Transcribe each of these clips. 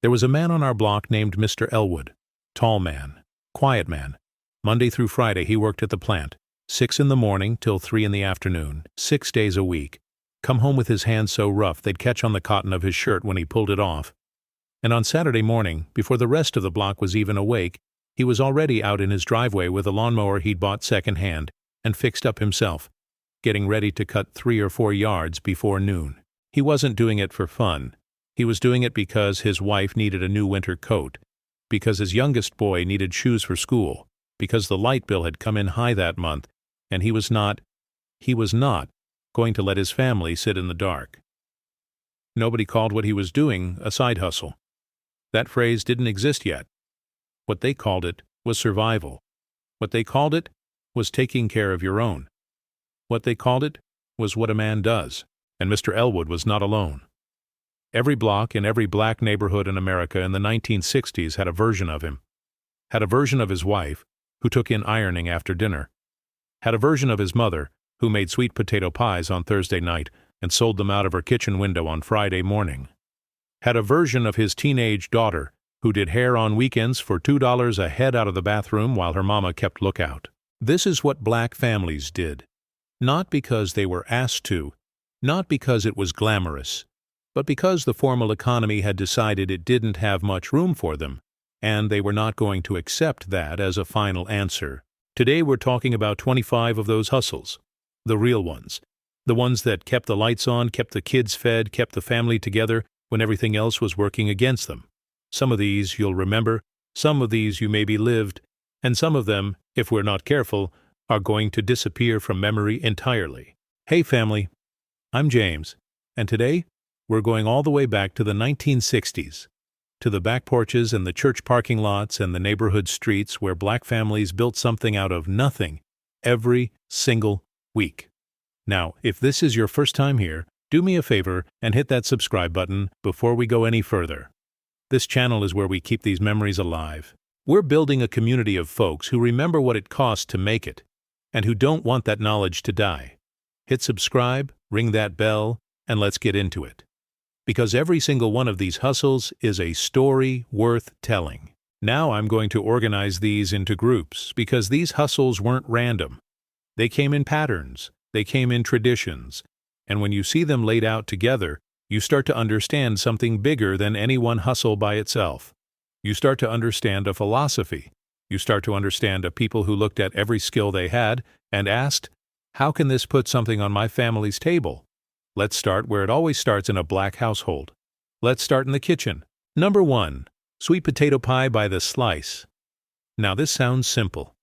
There was a man on our block named Mr. Elwood. Tall man. Quiet man. Monday through Friday he worked at the plant. 6 in the morning till 3 in the afternoon, 6 days a week. Come home with his hands so rough they'd catch on the cotton of his shirt when he pulled it off. And on Saturday morning, before the rest of the block was even awake, he was already out in his driveway with a lawnmower he'd bought second-hand and fixed up himself, getting ready to cut 3 or 4 yards before noon. He wasn't doing it for fun. He was doing it because his wife needed a new winter coat, because his youngest boy needed shoes for school, because the light bill had come in high that month, and he was not going to let his family sit in the dark. Nobody called what he was doing a side hustle. That phrase didn't exist yet. What they called it was survival. What they called it was taking care of your own. What they called it was what a man does. And Mr. Elwood was not alone. Every block in every black neighborhood in America in the 1960s had a version of him. Had a version of his wife, who took in ironing after dinner. Had a version of his mother, who made sweet potato pies on Thursday night and sold them out of her kitchen window on Friday morning. Had a version of his teenage daughter, who did hair on weekends for $2 a head out of the bathroom while her mama kept lookout. This is what black families did. Not because they were asked to, not because it was glamorous, but because the formal economy had decided it didn't have much room for them, and they were not going to accept that as a final answer. Today we're talking about 25 of those hustles. The real ones. The ones that kept the lights on, kept the kids fed, kept the family together when everything else was working against them. Some of these you'll remember, some of these you maybe lived, and some of them, if we're not careful, are going to disappear from memory entirely. Hey family, I'm James, and today we're going all the way back to the 1960s, to the back porches and the church parking lots and the neighborhood streets where black families built something out of nothing every single week. Now, if this is your first time here, do me a favor and hit that subscribe button before we go any further. This channel is where we keep these memories alive. We're building a community of folks who remember what it cost to make it, and who don't want that knowledge to die. Hit subscribe, ring that bell, and let's get into it. Because every single one of these hustles is a story worth telling. Now I'm going to organize these into groups, because these hustles weren't random. They came in patterns, they came in traditions, and when you see them laid out together, you start to understand something bigger than any one hustle by itself. You start to understand a philosophy. You start to understand a people who looked at every skill they had and asked, how can this put something on my family's table? Let's start where it always starts in a black household. Let's start in the kitchen. Number 1, sweet potato pie by the slice. Now this sounds simple,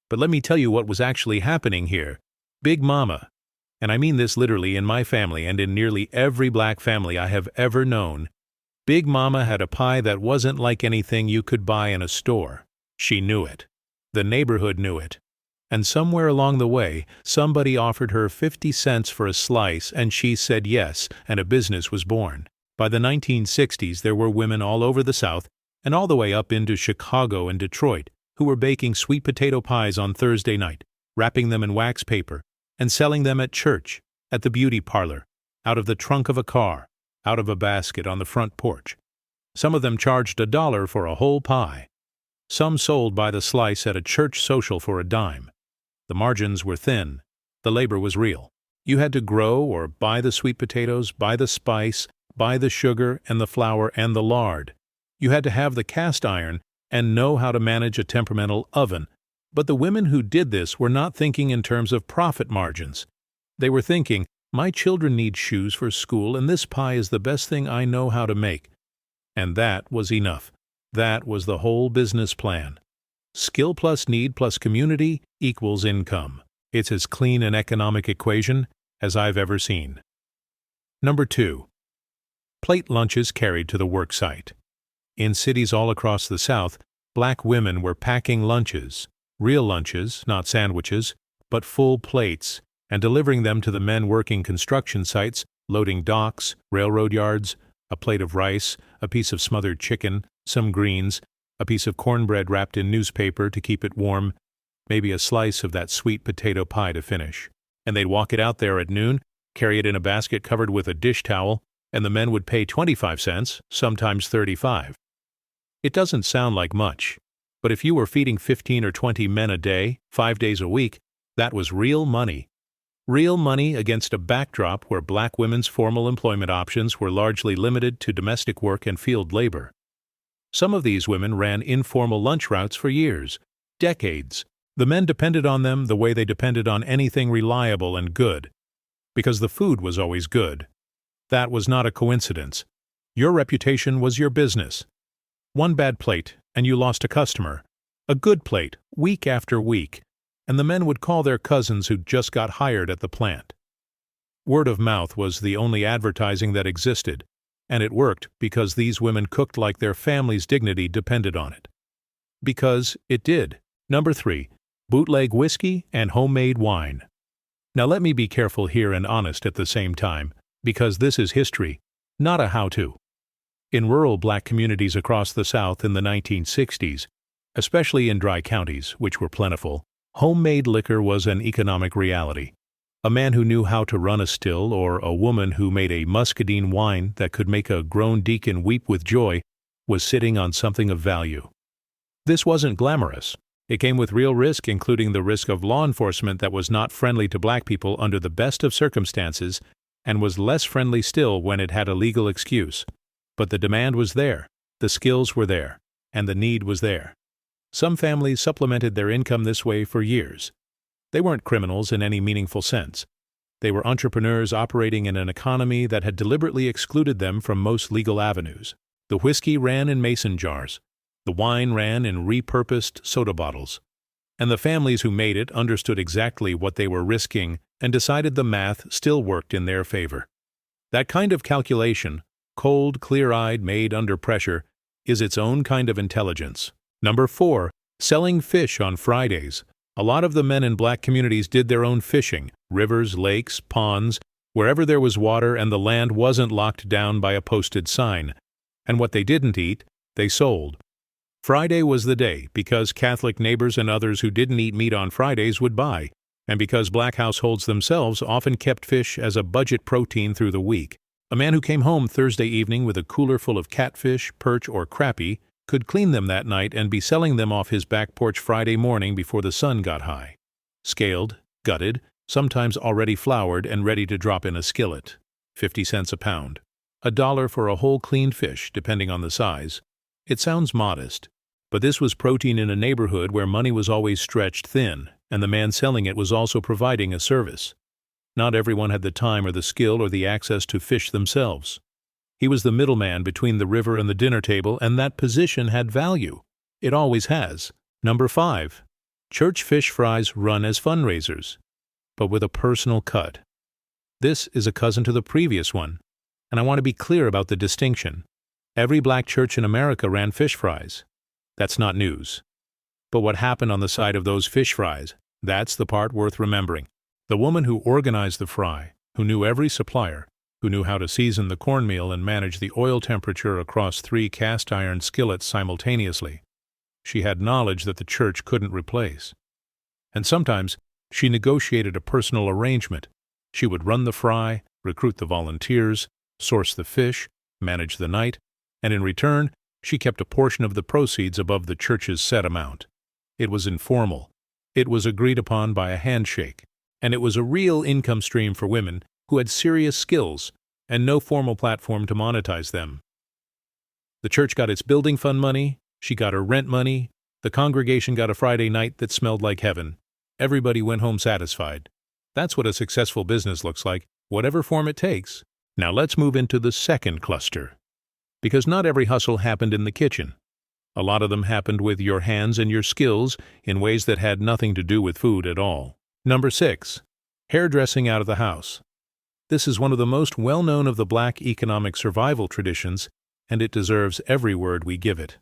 but let me tell you what was actually happening here. Big Mama, and I mean this literally in my family and in nearly every black family I have ever known, Big Mama had a pie that wasn't like anything you could buy in a store. She knew it. The neighborhood knew it. And somewhere along the way, somebody offered her 50 cents for a slice, and she said yes, and a business was born. By the 1960s, there were women all over the South, and all the way up into Chicago and Detroit, who were baking sweet potato pies on Thursday night, wrapping them in wax paper, and selling them at church, at the beauty parlor, out of the trunk of a car, out of a basket on the front porch. Some of them charged $1 for a whole pie. Some sold by the slice at a church social for a dime. The margins were thin. The labor was real. You had to grow or buy the sweet potatoes, buy the spice, buy the sugar and the flour and the lard. You had to have the cast iron and know how to manage a temperamental oven. But the women who did this were not thinking in terms of profit margins. They were thinking, my children need shoes for school, and this pie is the best thing I know how to make. And that was enough. That was the whole business plan. Skill plus need plus community equals income. It's as clean an economic equation as I've ever seen. Number 2. Plate lunches carried to the worksite. In cities all across the South, black women were packing lunches, real lunches, not sandwiches, but full plates, and delivering them to the men working construction sites, loading docks, railroad yards, a plate of rice, a piece of smothered chicken, some greens, a piece of cornbread wrapped in newspaper to keep it warm, maybe a slice of that sweet potato pie to finish. And they'd walk it out there at noon, carry it in a basket covered with a dish towel, and the men would pay 25 cents, sometimes 35. It doesn't sound like much, but if you were feeding 15 or 20 men a day, 5 days a week, that was real money. Real money against a backdrop where black women's formal employment options were largely limited to domestic work and field labor. Some of these women ran informal lunch routes for years, decades. The men depended on them the way they depended on anything reliable and good, because the food was always good. That was not a coincidence. Your reputation was your business. One bad plate, and you lost a customer. A good plate, week after week, and the men would call their cousins who'd just got hired at the plant. Word of mouth was the only advertising that existed, and it worked because these women cooked like their family's dignity depended on it. Because it did. Number 3. Bootleg whiskey and homemade wine. Now let me be careful here and honest at the same time, because this is history, not a how-to. In rural black communities across the South in the 1960s, especially in dry counties, which were plentiful, homemade liquor was an economic reality. A man who knew how to run a still or a woman who made a muscadine wine that could make a grown deacon weep with joy was sitting on something of value. This wasn't glamorous. It came with real risk, including the risk of law enforcement that was not friendly to black people under the best of circumstances and was less friendly still when it had a legal excuse. But the demand was there, the skills were there, and the need was there. Some families supplemented their income this way for years. They weren't criminals in any meaningful sense. They were entrepreneurs operating in an economy that had deliberately excluded them from most legal avenues. The whiskey ran in mason jars. The wine ran in repurposed soda bottles. And the families who made it understood exactly what they were risking and decided the math still worked in their favor. That kind of calculation, cold, clear-eyed, made under pressure, is its own kind of intelligence. Number 4. Selling fish on Fridays. A lot of the men in black communities did their own fishing, rivers, lakes, ponds, wherever there was water and the land wasn't locked down by a posted sign. And what they didn't eat, they sold. Friday was the day because Catholic neighbors and others who didn't eat meat on Fridays would buy, and because black households themselves often kept fish as a budget protein through the week. A man who came home Thursday evening with a cooler full of catfish, perch, or crappie could clean them that night and be selling them off his back porch Friday morning before the sun got high. Scaled, gutted, sometimes already floured and ready to drop in a skillet. 50 cents a pound. $1 for a whole cleaned fish, depending on the size. It sounds modest, but this was protein in a neighborhood where money was always stretched thin, and the man selling it was also providing a service. Not everyone had the time or the skill or the access to fish themselves. He was the middleman between the river and the dinner table, and that position had value. It always has. Number 5. Church fish fries run as fundraisers, but with a personal cut. This is a cousin to the previous one, and I want to be clear about the distinction. Every black church in America ran fish fries. That's not news. But what happened on the side of those fish fries, that's the part worth remembering. The woman who organized the fry, who knew every supplier, who knew how to season the cornmeal and manage the oil temperature across 3 cast-iron skillets simultaneously. She had knowledge that the church couldn't replace. And sometimes she negotiated a personal arrangement. She would run the fry, recruit the volunteers, source the fish, manage the night, and in return, she kept a portion of the proceeds above the church's set amount. It was informal. It was agreed upon by a handshake. And it was a real income stream for women who had serious skills and no formal platform to monetize them. The church got its building fund money, she got her rent money, the congregation got a Friday night that smelled like heaven. Everybody went home satisfied. That's what a successful business looks like, whatever form it takes. Now let's move into the second cluster. Because not every hustle happened in the kitchen. A lot of them happened with your hands and your skills in ways that had nothing to do with food at all. Number 6. Hairdressing out of the house. This is one of the most well-known of the black economic survival traditions, and it deserves every word we give it.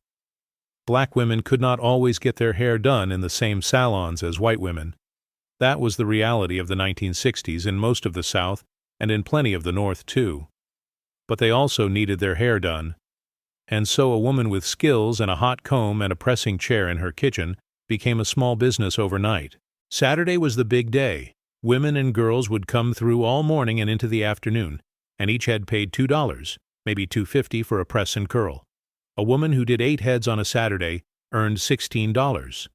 Black women could not always get their hair done in the same salons as white women. That was the reality of the 1960s in most of the South and in plenty of the North, too. But they also needed their hair done, and so a woman with skills and a hot comb and a pressing chair in her kitchen became a small business overnight. Saturday was the big day. Women and girls would come through all morning and into the afternoon, and each had paid $2, maybe $2.50 for a press and curl. A woman who did 8 heads on a Saturday earned $16,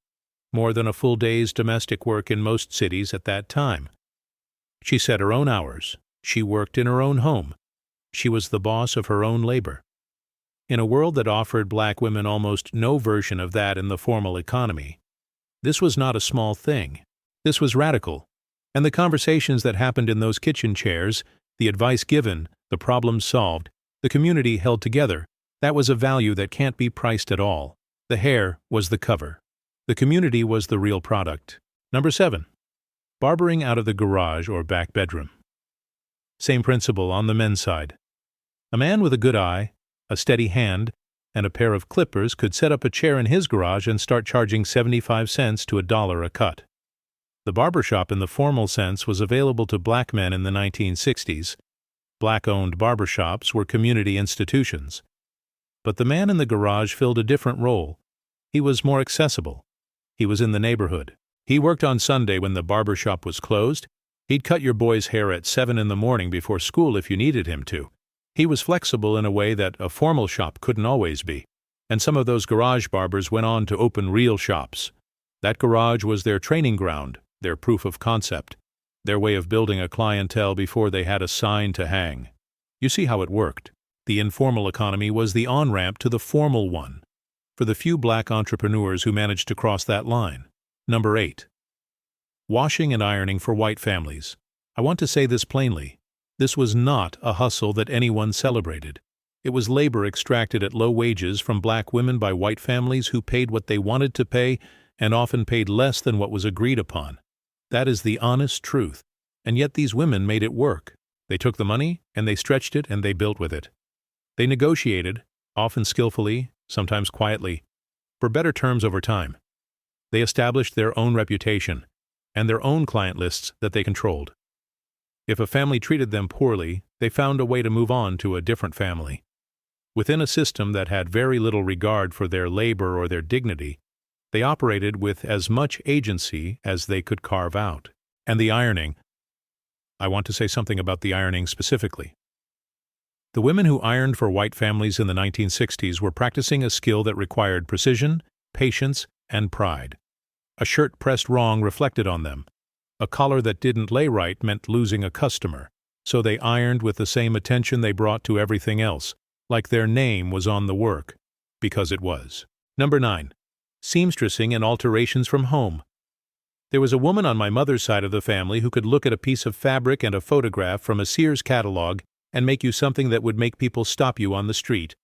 more than a full day's domestic work in most cities at that time. She set her own hours. She worked in her own home. She was the boss of her own labor. In a world that offered black women almost no version of that in the formal economy, this was not a small thing. This was radical. And the conversations that happened in those kitchen chairs, the advice given, the problems solved, the community held together, that was a value that can't be priced at all. The hair was the cover. The community was the real product. Number 7. Barbering out of the garage or back bedroom. Same principle on the men's side. A man with a good eye, a steady hand, and a pair of clippers could set up a chair in his garage and start charging 75 cents to $1 a cut. The barbershop in the formal sense was available to black men in the 1960s. Black-owned barbershops were community institutions. But the man in the garage filled a different role. He was more accessible. He was in the neighborhood. He worked on Sunday when the barbershop was closed. He'd cut your boy's hair at 7 in the morning before school if you needed him to. He was flexible in a way that a formal shop couldn't always be. And some of those garage barbers went on to open real shops. That garage was their training ground, their proof of concept, their way of building a clientele before they had a sign to hang. You see how it worked. The informal economy was the on-ramp to the formal one, for the few black entrepreneurs who managed to cross that line. Number 8. Washing and ironing for white families. I want to say this plainly. This was not a hustle that anyone celebrated. It was labor extracted at low wages from black women by white families who paid what they wanted to pay and often paid less than what was agreed upon. That is the honest truth. And yet these women made it work. They took the money, and they stretched it, and they built with it. They negotiated, often skillfully, sometimes quietly, for better terms over time. They established their own reputation and their own client lists that they controlled. If a family treated them poorly, they found a way to move on to a different family. Within a system that had very little regard for their labor or their dignity, they operated with as much agency as they could carve out. And the ironing. I want to say something about the ironing specifically. The women who ironed for white families in the 1960s were practicing a skill that required precision, patience, and pride. A shirt pressed wrong reflected on them. A collar that didn't lay right meant losing a customer, so they ironed with the same attention they brought to everything else, like their name was on the work, because it was. Number 9. Seamstressing and alterations from home. There was a woman on my mother's side of the family who could look at a piece of fabric and a photograph from a Sears catalog and make you something that would make people stop you on the street.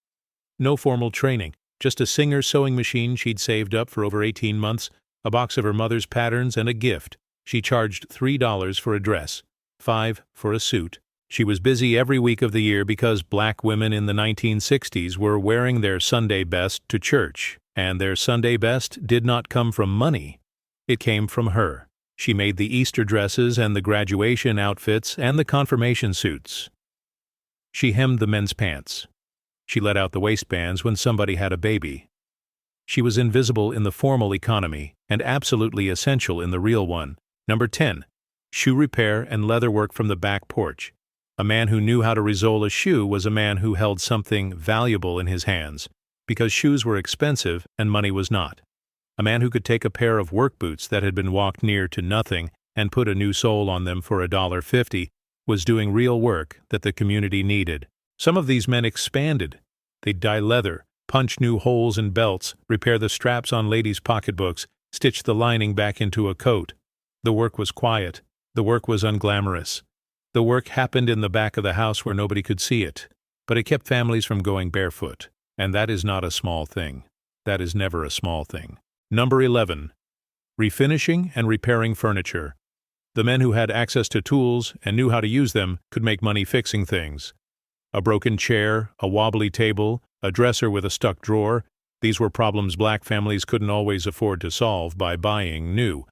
No formal training, just a Singer sewing machine she'd saved up for over 18 months, a box of her mother's patterns, and a gift. She charged $3 for a dress, $5 for a suit. She was busy every week of the year because black women in the 1960s were wearing their Sunday best to church, and their Sunday best did not come from money. It came from her. She made the Easter dresses and the graduation outfits and the confirmation suits. She hemmed the men's pants. She let out the waistbands when somebody had a baby. She was invisible in the formal economy and absolutely essential in the real one. Number 10. Shoe repair and leather work from the back porch. A man who knew how to resole a shoe was a man who held something valuable in his hands, because shoes were expensive and money was not. A man who could take a pair of work boots that had been walked near to nothing and put a new sole on them for $1.50 was doing real work that the community needed. Some of these men expanded. They'd dye leather, punch new holes in belts, repair the straps on ladies' pocketbooks, stitch the lining back into a coat. The work was quiet. The work was unglamorous. The work happened in the back of the house where nobody could see it, but it kept families from going barefoot, and that is not a small thing. That is never a small thing. Number 11. Refinishing and repairing furniture. The men who had access to tools and knew how to use them could make money fixing things. A broken chair, a wobbly table, a dresser with a stuck drawer, these were problems black families couldn't always afford to solve by buying new.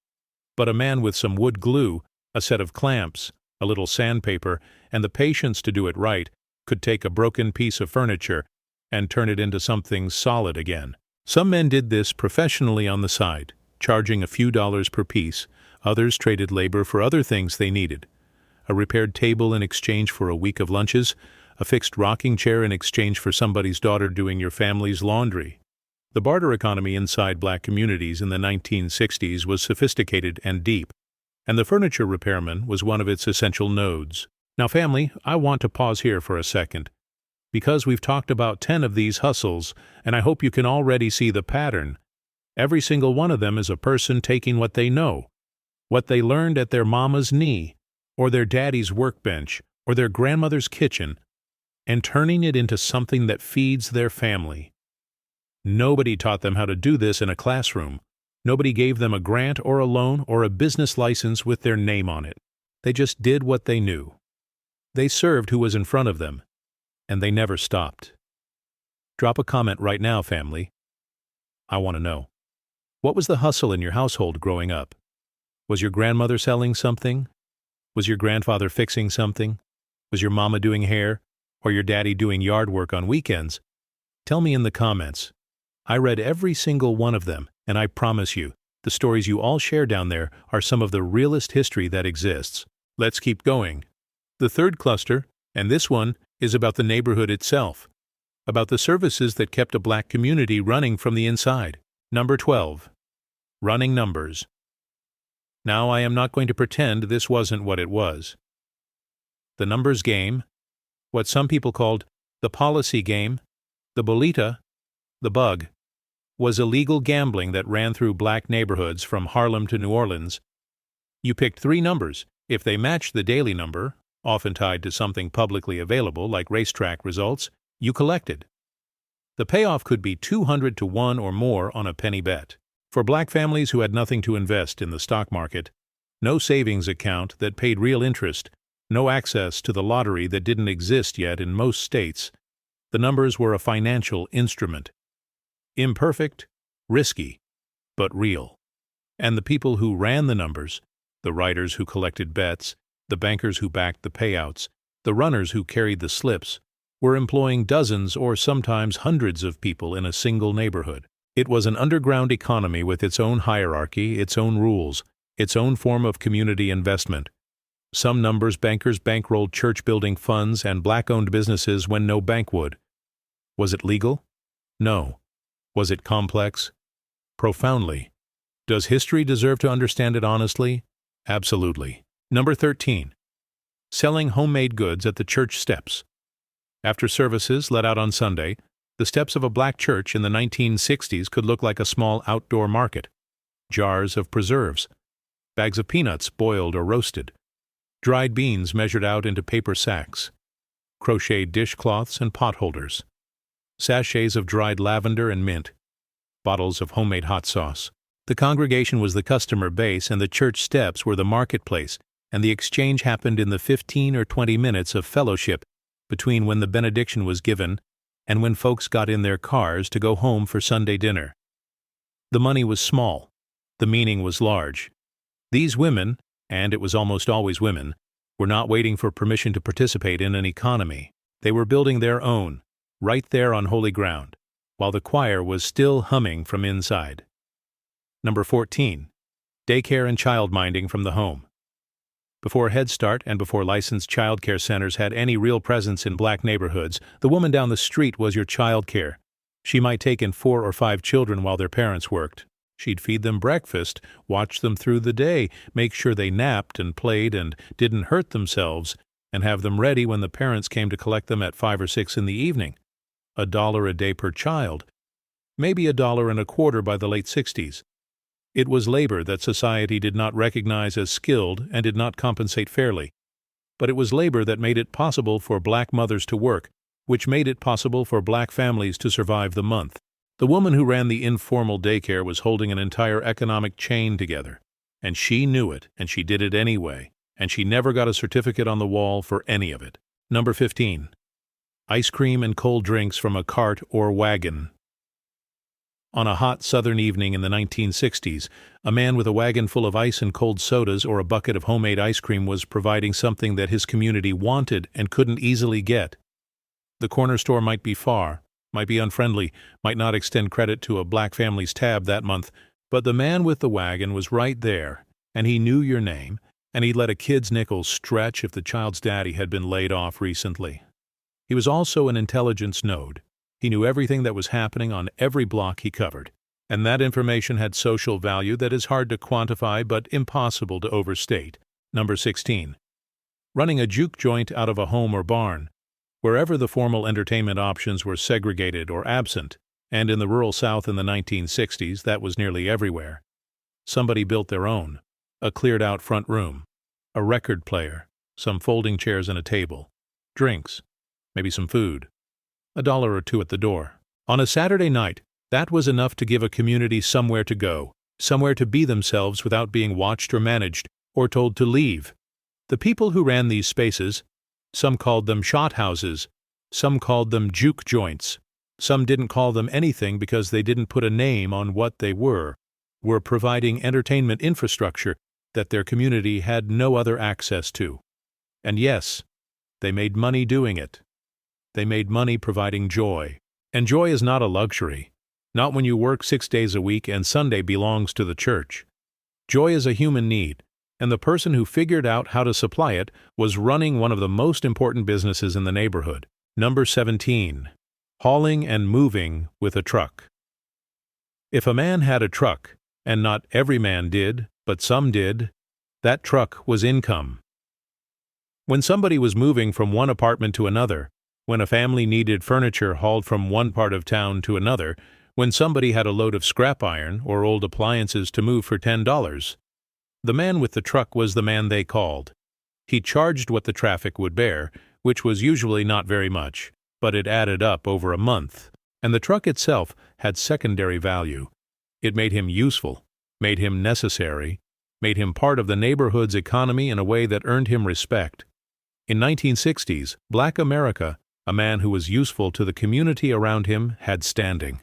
But a man with some wood glue, a set of clamps, a little sandpaper, and the patience to do it right could take a broken piece of furniture and turn it into something solid again. Some men did this professionally on the side, charging a few dollars per piece. Others traded labor for other things they needed. A repaired table in exchange for a week of lunches, a fixed rocking chair in exchange for somebody's daughter doing your family's laundry. The barter economy inside black communities in the 1960s was sophisticated and deep, and the furniture repairman was one of its essential nodes. Now, family, I want to pause here for a second, because we've talked about 10 of these hustles, and I hope you can already see the pattern. Every single one of them is a person taking what they know, what they learned at their mama's knee, or their daddy's workbench, or their grandmother's kitchen, and turning it into something that feeds their family. Nobody taught them how to do this in a classroom. Nobody gave them a grant or a loan or a business license with their name on it. They just did what they knew. They served who was in front of them, and they never stopped. Drop a comment right now, family. I want to know. What was the hustle in your household growing up? Was your grandmother selling something? Was your grandfather fixing something? Was your mama doing hair? Or your daddy doing yard work on weekends? Tell me in the comments. I read every single one of them, and I promise you, the stories you all share down there are some of the realest history that exists. Let's keep going. The third cluster, and this one, is about the neighborhood itself, about the services that kept a black community running from the inside. Number 12. Running numbers. Now, I am not going to pretend this wasn't what it was. The numbers game, what some people called the policy game, the bolita, the bug, was illegal gambling that ran through black neighborhoods from Harlem to New Orleans. You picked 3 numbers. If they matched the daily number, often tied to something publicly available like racetrack results, you collected. The payoff could be 200 to 1 or more on a penny bet. For black families who had nothing to invest in the stock market, no savings account that paid real interest, no access to the lottery that didn't exist yet in most states, the numbers were a financial instrument. Imperfect, risky, but real. And the people who ran the numbers, the writers who collected bets, the bankers who backed the payouts, the runners who carried the slips, were employing dozens or sometimes hundreds of people in a single neighborhood. It was an underground economy with its own hierarchy, its own rules, its own form of community investment. Some numbers bankers bankrolled church-building funds and black-owned businesses when no bank would. Was it legal? No. Was it complex? Profoundly. Does history deserve to understand it honestly? Absolutely. Number 13. Selling homemade goods at the church steps. After services let out on Sunday, the steps of a black church in the 1960s could look like a small outdoor market. Jars of preserves, bags of peanuts boiled or roasted, dried beans measured out into paper sacks, crocheted dishcloths and pot holders, sachets of dried lavender and mint, bottles of homemade hot sauce. The congregation was the customer base and the church steps were the marketplace, and the exchange happened in the 15 or 20 minutes of fellowship between when the benediction was given and when folks got in their cars to go home for Sunday dinner. The money was small. The meaning was large. These women, and it was almost always women, were not waiting for permission to participate in an economy. They were building their own, right there on holy ground, while the choir was still humming from inside. Number 14. Daycare and child-minding from the home. Before Head Start and before licensed child care centers had any real presence in black neighborhoods, the woman down the street was your child care. She might take in 4 or 5 children while their parents worked. She'd feed them breakfast, watch them through the day, make sure they napped and played and didn't hurt themselves, and have them ready when the parents came to collect them at 5 or 6 in the evening. $1 a day per child. Maybe $1.25 by the late 60s. It was labor that society did not recognize as skilled and did not compensate fairly. But it was labor that made it possible for black mothers to work, which made it possible for black families to survive the month. The woman who ran the informal daycare was holding an entire economic chain together, and she knew it, and she did it anyway, and she never got a certificate on the wall for any of it. Number 15. Ice cream and cold drinks from a cart or wagon. On a hot southern evening in the 1960s, a man with a wagon full of ice and cold sodas or a bucket of homemade ice cream was providing something that his community wanted and couldn't easily get. The corner store might be far, might be unfriendly, might not extend credit to a black family's tab that month, but the man with the wagon was right there, and he knew your name, and he'd let a kid's nickel stretch if the child's daddy had been laid off recently. He was also an intelligence node. He knew everything that was happening on every block he covered, and that information had social value that is hard to quantify but impossible to overstate. Number 16. Running a juke joint out of a home or barn. Wherever the formal entertainment options were segregated or absent, and in the rural South in the 1960s, that was nearly everywhere, somebody built their own. A cleared-out front room, a record player, some folding chairs and a table, drinks, maybe some food, $1 or $2 at the door. On a Saturday night, that was enough to give a community somewhere to go, somewhere to be themselves without being watched or managed, or told to leave. The people who ran these spaces, some called them shot houses, some called them juke joints, some didn't call them anything because they didn't put a name on what they were providing entertainment infrastructure that their community had no other access to. And yes, they made money doing it. They made money providing joy. And joy is not a luxury, not when you work 6 days a week and Sunday belongs to the church. Joy is a human need, and the person who figured out how to supply it was running one of the most important businesses in the neighborhood. Number 17. Hauling and moving with a truck. If a man had a truck, and not every man did, but some did, that truck was income. When somebody was moving from one apartment to another, when a family needed furniture hauled from one part of town to another, when somebody had a load of scrap iron or old appliances to move for $10, the man with the truck was the man they called. He charged what the traffic would bear, which was usually not very much, but it added up over a month, and the truck itself had secondary value. It made him useful, made him necessary, made him part of the neighborhood's economy in a way that earned him respect. In 1960s, Black America, a man who was useful to the community around him, had standing.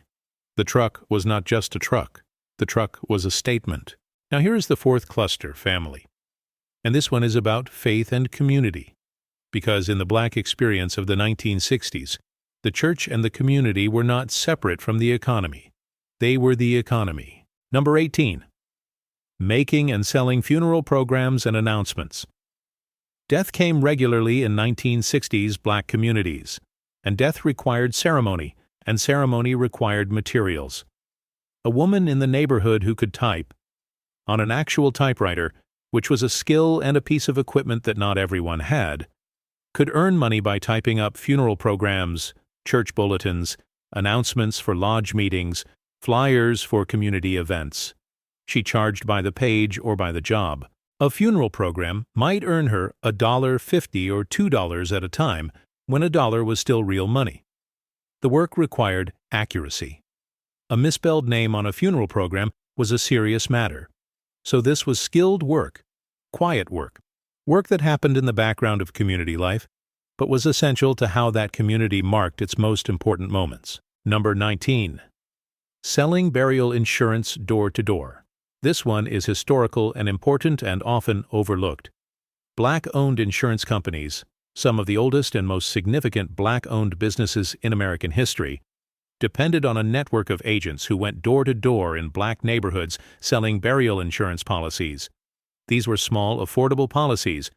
The truck was not just a truck. The truck was a statement. Now here is the fourth cluster, family. And this one is about faith and community. Because in the Black experience of the 1960s, the church and the community were not separate from the economy. They were the economy. Number 18. Making and selling funeral programs and announcements. Death came regularly in 1960s Black communities, and death required ceremony, and ceremony required materials. A woman in the neighborhood who could type, on an actual typewriter, which was a skill and a piece of equipment that not everyone had, could earn money by typing up funeral programs, church bulletins, announcements for lodge meetings, flyers for community events. She charged by the page or by the job. A funeral program might earn her $1.50 or $2 at a time, when $1 was still real money. The work required accuracy. A misspelled name on a funeral program was a serious matter. So this was skilled work, quiet work, work that happened in the background of community life, but was essential to how that community marked its most important moments. Number 19. Selling burial insurance door to door. This one is historical and important and often overlooked. Black-owned insurance companies, some of the oldest and most significant Black-owned businesses in American history, depended on a network of agents who went door to door in Black neighborhoods selling burial insurance policies. These were small, affordable policies,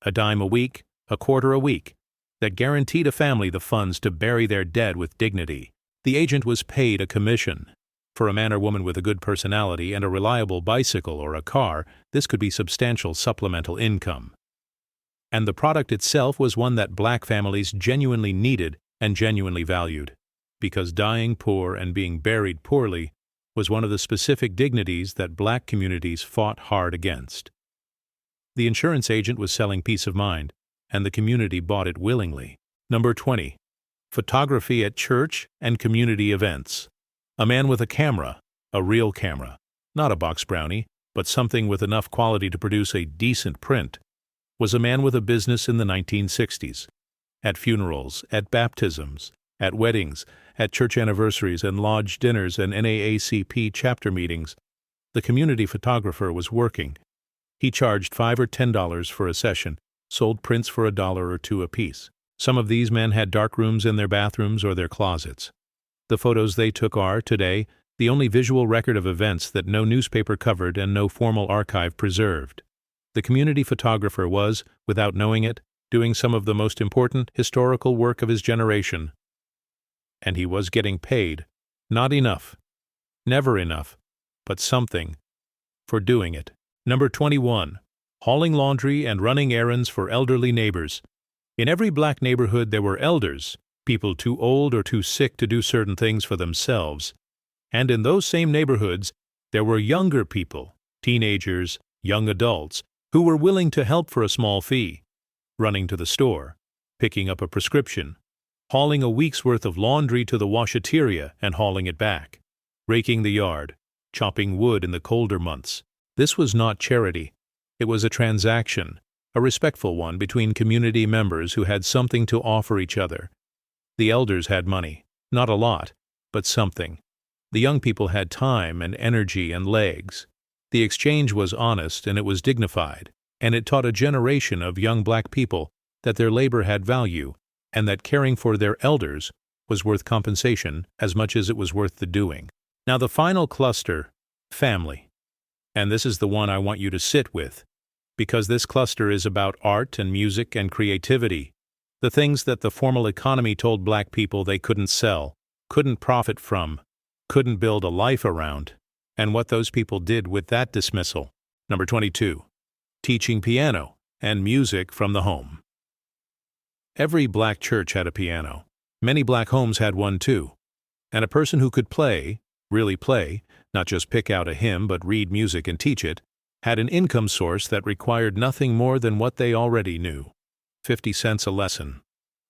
a dime a week, a quarter a week, that guaranteed a family the funds to bury their dead with dignity. The agent was paid a commission. For a man or woman with a good personality and a reliable bicycle or a car, this could be substantial supplemental income. And the product itself was one that Black families genuinely needed and genuinely valued, because dying poor and being buried poorly was one of the specific dignities that Black communities fought hard against. The insurance agent was selling peace of mind, and the community bought it willingly. Number 20. Photography at church and community events. A man with a camera, a real camera, not a box brownie, but something with enough quality to produce a decent print, was a man with a business in the 1960s. At funerals, at baptisms, at weddings, at church anniversaries and lodge dinners and NAACP chapter meetings, the community photographer was working. He charged $5 or $10 for a session, sold prints for $1 or $2 apiece. Some of these men had dark rooms in their bathrooms or their closets. The photos they took are, today, the only visual record of events that no newspaper covered and no formal archive preserved. The community photographer was, without knowing it, doing some of the most important historical work of his generation. And he was getting paid. Not enough. Never enough. But something. For doing it. Number 21. Hauling laundry and running errands for elderly neighbors. In every black neighborhood there were elders, people too old or too sick to do certain things for themselves. And in those same neighborhoods, there were younger people, teenagers, young adults, who were willing to help for a small fee, running to the store, picking up a prescription, hauling a week's worth of laundry to the washateria and hauling it back, raking the yard, chopping wood in the colder months. This was not charity. It was a transaction, a respectful one between community members who had something to offer each other. The elders had money, not a lot, but something. The young people had time and energy and legs. The exchange was honest and it was dignified, and it taught a generation of young black people that their labor had value and that caring for their elders was worth compensation as much as it was worth the doing. Now the final cluster, family. And this is the one I want you to sit with, because this cluster is about art and music and creativity, the things that the formal economy told black people they couldn't sell, couldn't profit from, couldn't build a life around, and what those people did with that dismissal. Number 22. Teaching piano and music from the home. Every black church had a piano. Many black homes had one too. And a person who could play, really play, not just pick out a hymn but read music and teach it, had an income source that required nothing more than what they already knew. 50 cents a lesson.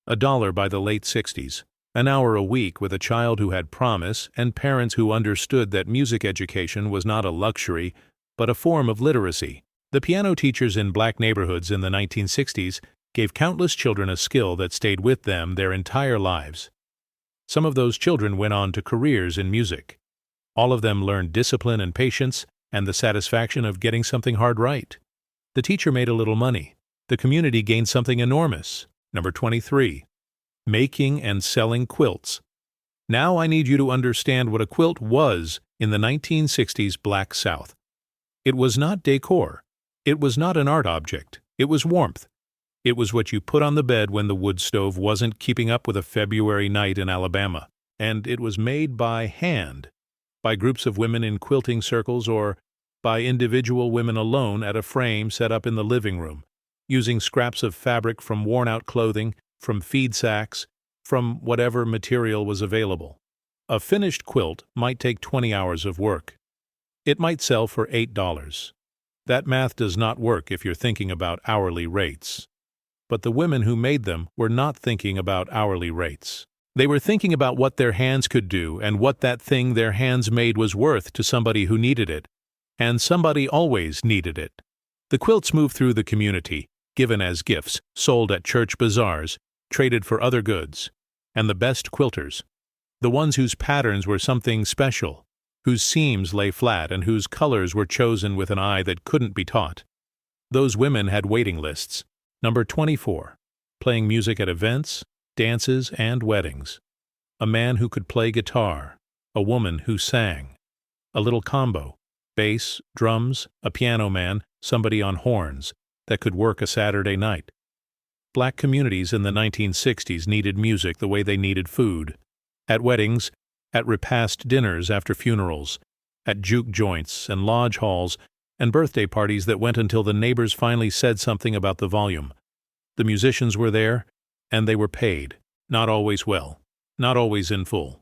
$1 by the late 60s. An hour a week with a child who had promise and parents who understood that music education was not a luxury, but a form of literacy. The piano teachers in black neighborhoods in the 1960s gave countless children a skill that stayed with them their entire lives. Some of those children went on to careers in music. All of them learned discipline and patience and the satisfaction of getting something hard right. The teacher made a little money. The community gained something enormous. Number 23. Making and selling quilts. Now I need you to understand what a quilt was in the 1960s Black South. It was not decor. It was not an art object. It was warmth. It was what you put on the bed when the wood stove wasn't keeping up with a February night in Alabama. And it was made by hand, by groups of women in quilting circles or by individual women alone at a frame set up in the living room, using scraps of fabric from worn-out clothing, from feed sacks, from whatever material was available. A finished quilt might take 20 hours of work. It might sell for $8. That math does not work if you're thinking about hourly rates. But the women who made them were not thinking about hourly rates. They were thinking about what their hands could do and what that thing their hands made was worth to somebody who needed it. And somebody always needed it. The quilts moved through the community, given as gifts, sold at church bazaars, traded for other goods. And the best quilters, the ones whose patterns were something special, whose seams lay flat and whose colors were chosen with an eye that couldn't be taught. Those women had waiting lists. Number 24. Playing music at events, dances, and weddings. A man who could play guitar. A woman who sang. A little combo. Bass, drums, a piano man, somebody on horns, that could work a Saturday night. Black communities in the 1960s needed music the way they needed food. At weddings, at repast dinners after funerals, at juke joints and lodge halls, and birthday parties that went until the neighbors finally said something about the volume. The musicians were there, and they were paid, not always well, not always in full.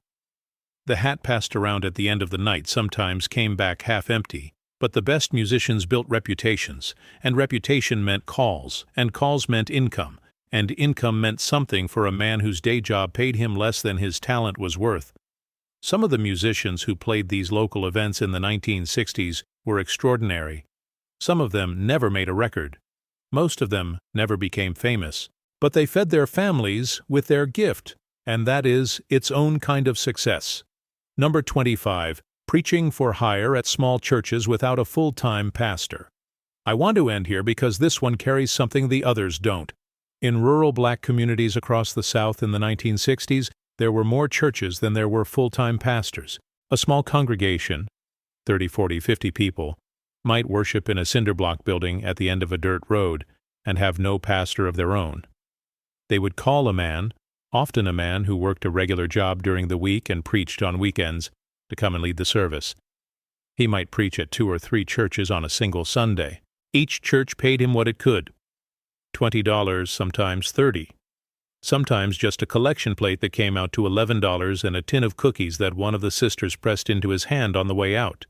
The hat passed around at the end of the night sometimes came back half empty, but the best musicians built reputations, and reputation meant calls, and calls meant income, and income meant something for a man whose day job paid him less than his talent was worth. Some of the musicians who played these local events in the 1960s were extraordinary. Some of them never made a record. Most of them never became famous. But they fed their families with their gift, and that is its own kind of success. Number 25. Preaching for hire at small churches without a full-time pastor. I want to end here because this one carries something the others don't. In rural black communities across the South in the 1960s, there were more churches than there were full-time pastors. A small congregation, 30, 40, 50 people, might worship in a cinder block building at the end of a dirt road and have no pastor of their own. They would call a man, often a man who worked a regular job during the week and preached on weekends, to come and lead the service. He might preach at 2 or 3 churches on a single Sunday. Each church paid him what it could. $20, sometimes $30. Sometimes just a collection plate that came out to $11 and a tin of cookies that one of the sisters pressed into his hand on the way out.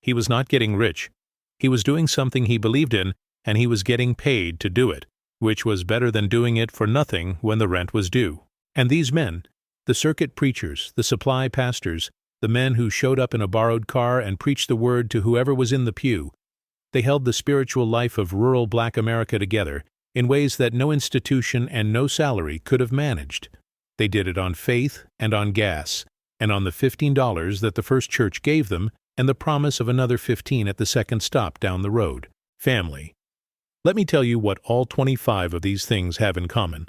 He was not getting rich. He was doing something he believed in, and he was getting paid to do it, which was better than doing it for nothing when the rent was due. And these men, the circuit preachers, the supply pastors, the men who showed up in a borrowed car and preached the word to whoever was in the pew, they held the spiritual life of rural black America together in ways that no institution and no salary could have managed. They did it on faith and on gas, and on the $15 that the first church gave them, and the promise of another $15 at the second stop down the road. Family. Let me tell you what all 25 of these things have in common.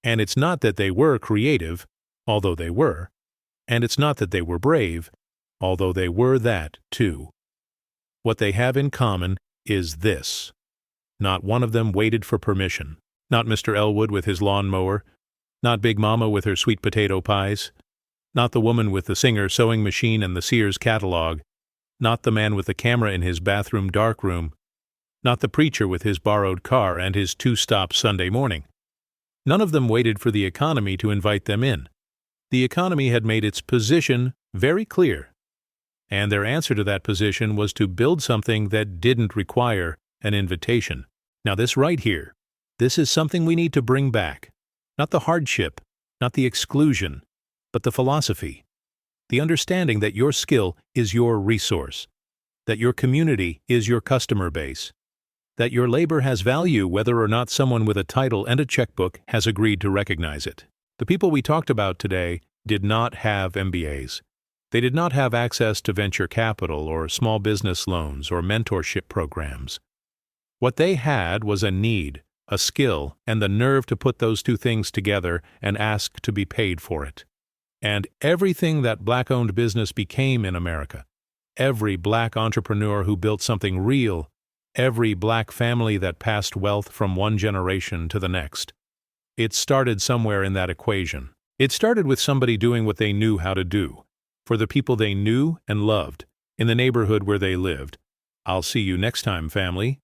And it's not that they were creative, although they were. And it's not that they were brave, although they were that, too. What they have in common is this. Not one of them waited for permission. Not Mr. Elwood with his lawnmower. Not Big Mama with her sweet potato pies. Not the woman with the Singer sewing machine and the Sears catalog. Not the man with the camera in his bathroom darkroom. Not the preacher with his borrowed car and his 2-stop Sunday morning. None of them waited for the economy to invite them in. The economy had made its position very clear, and their answer to that position was to build something that didn't require an invitation. Now this right here, this is something we need to bring back. Not the hardship, not the exclusion, but the philosophy. The understanding that your skill is your resource, that your community is your customer base, that your labor has value whether or not someone with a title and a checkbook has agreed to recognize it. The people we talked about today did not have MBAs. They did not have access to venture capital or small business loans or mentorship programs. What they had was a need, a skill, and the nerve to put those two things together and ask to be paid for it. And everything that black-owned business became in America, every black entrepreneur who built something real, every black family that passed wealth from one generation to the next, it started somewhere in that equation. It started with somebody doing what they knew how to do, for the people they knew and loved, in the neighborhood where they lived. I'll see you next time, family.